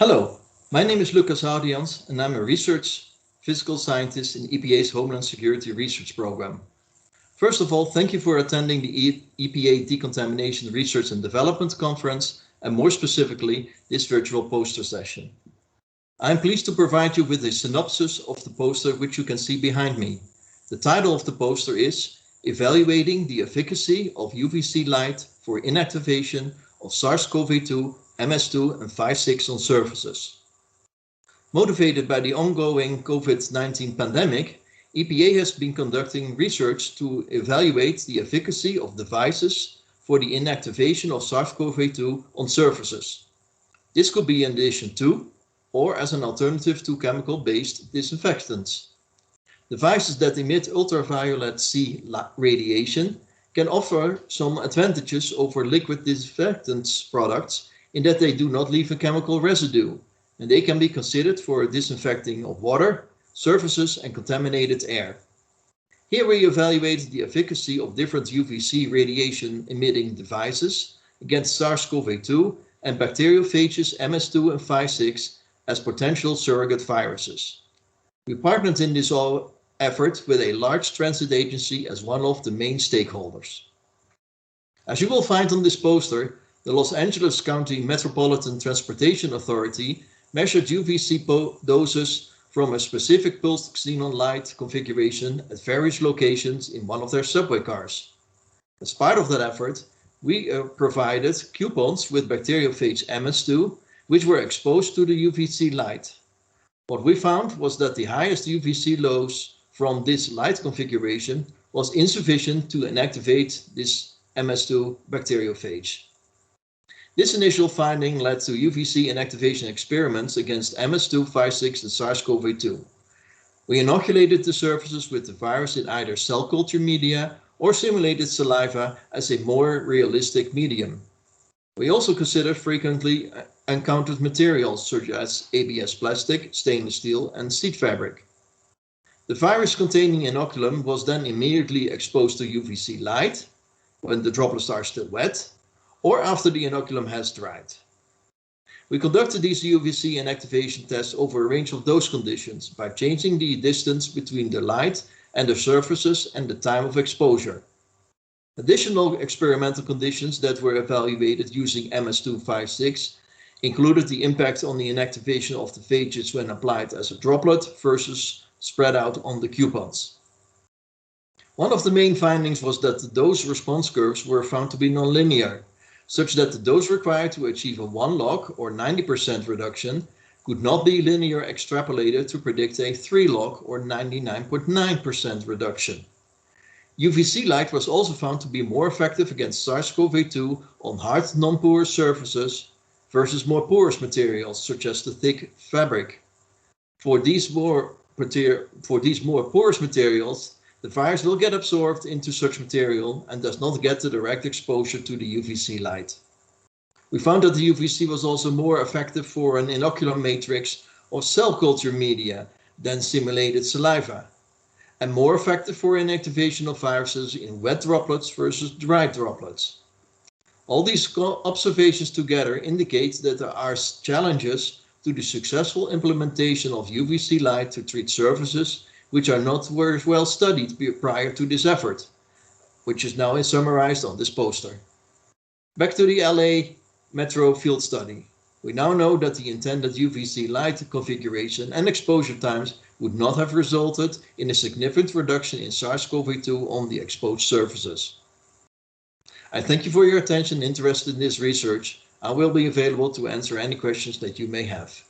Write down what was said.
Hello, my name is Lucas Houdians and I'm a research physical scientist in EPA's Homeland Security Research Program. First of all, thank you for attending the EPA Decontamination Research and Development Conference and more specifically this virtual poster session. I'm pleased to provide you with a synopsis of the poster which you can see behind me. The title of the poster is Evaluating the Efficacy of UVC Light for Inactivation of SARS-CoV-2, MS2 and Phi6 on surfaces. Motivated by the ongoing COVID-19 pandemic, EPA has been conducting research to evaluate the efficacy of devices for the inactivation of SARS-CoV-2 on surfaces. This could be in addition to or as an alternative to chemical-based disinfectants. Devices that emit ultraviolet C radiation can offer some advantages over liquid disinfectants products in that they do not leave a chemical residue, and they can be considered for disinfecting of water, surfaces and contaminated air. Here we evaluated the efficacy of different UVC radiation emitting devices against SARS-CoV-2 and bacteriophages MS2 and Phi6 as potential surrogate viruses. We partnered in this effort with a large transit agency as one of the main stakeholders. As you will find on this poster, the Los Angeles County Metropolitan Transportation Authority measured UVC doses from a specific pulsed xenon light configuration at various locations in one of their subway cars. As part of that effort, we provided coupons with bacteriophage MS2, which were exposed to the UVC light. What we found was that the highest UVC lows from this light configuration was insufficient to inactivate this MS2 bacteriophage. This initial finding led to UVC inactivation experiments against MS2, Phi6 and SARS-CoV-2. We inoculated the surfaces with the virus in either cell culture media or simulated saliva as a more realistic medium. We also considered frequently encountered materials such as ABS plastic, stainless steel and seed fabric. The virus-containing inoculum was then immediately exposed to UVC light when the droplets are still wet or after the inoculum has dried. We conducted these UVC inactivation tests over a range of dose conditions by changing the distance between the light and the surfaces and the time of exposure. Additional experimental conditions that were evaluated using MS2-Phi6 included the impact on the inactivation of the phages when applied as a droplet versus spread out on the coupons. One of the main findings was that the dose response curves were found to be nonlinear, such that the dose required to achieve a 1 log or 90% reduction could not be linear extrapolated to predict a 3 log or 99.9% reduction. UVC light was also found to be more effective against SARS-CoV-2 on hard non-porous surfaces versus more porous materials such as the thick fabric. For these more porous materials, the virus will get absorbed into such material and does not get the direct exposure to the UVC light. We found that the UVC was also more effective for an inoculum matrix of cell culture media than simulated saliva, and more effective for inactivation of viruses in wet droplets versus dry droplets. All these observations together indicate that there are challenges to the successful implementation of UVC light to treat surfaces which are not very well studied prior to this effort, which is now summarized on this poster. Back to the LA Metro field study. We now know that the intended UVC light configuration and exposure times would not have resulted in a significant reduction in SARS-CoV-2 on the exposed surfaces. I thank you for your attention and interest in this research. I will be available to answer any questions that you may have.